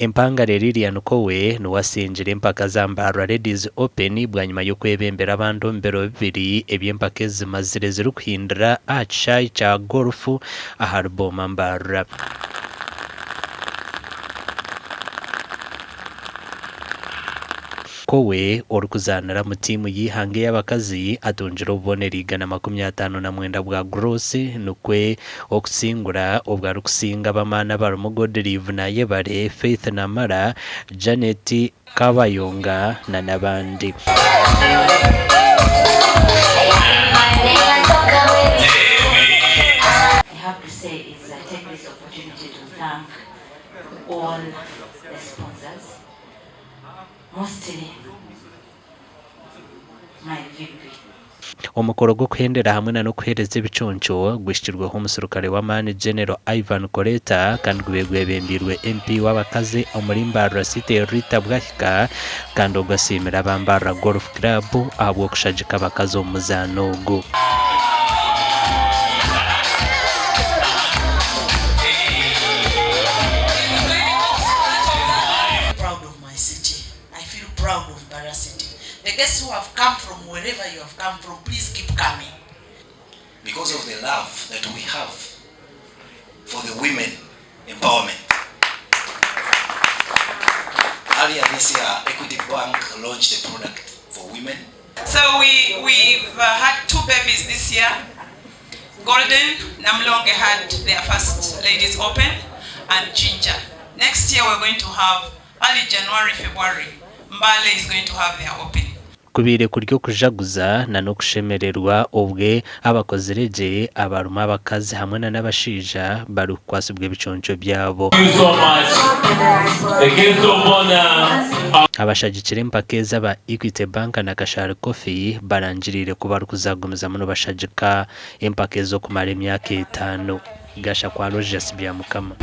empanga ririya Koowe nuwasingire empaka za Mbarara Ladies Open bwanyuma yo kwebembera abantu mbero bibiri ebyempaka zimazire ziri kuhindura achayi cha golfu aharboma Mbarara. Koowe orukuzanira mu timu yihange y'abakazi atunjira ubonera igana 59 bwa gross nukwe okusingura obwa rukusinga bamana barimo Godlive na Yebare Faith na Mara Janet Kabayonga na nabandi. Mostly my VP. Omukoro gwo kuhendera hamwe no kuhereza ibiconco gwishirweho umusirikare wa Man General Ivan Koleta kandi gwebembirwe MP w'abakazi omuri Mbarara City Rita Bwahika kandi ugasimira abambara Golf Club abo kushajika abakazi omuzano go. Proud of Mbarara City. The guests who have come from wherever you have come from, please keep coming. Because of the love that we have for the women empowerment. Earlier this year, Equity Bank launched a product for women. So we've had 2 babies this year. Golden, Namlonge had their first Ladies Open, and Ginger. Next year we're going to have early January, February. Mbale is going to have their open. Kubire kuryo kujaguza na no kushemererwa obwe abakozireje abaruma abakazi hamwe n'abashija barukwasibwe biconco byabo. Abashagikire empakeza ba Equity Bank na Kashara Coffee barangirire kuba kuzagomeza muno bashagika empakezo kumara imyaka 5 gasha kwa Rogers bya mukama.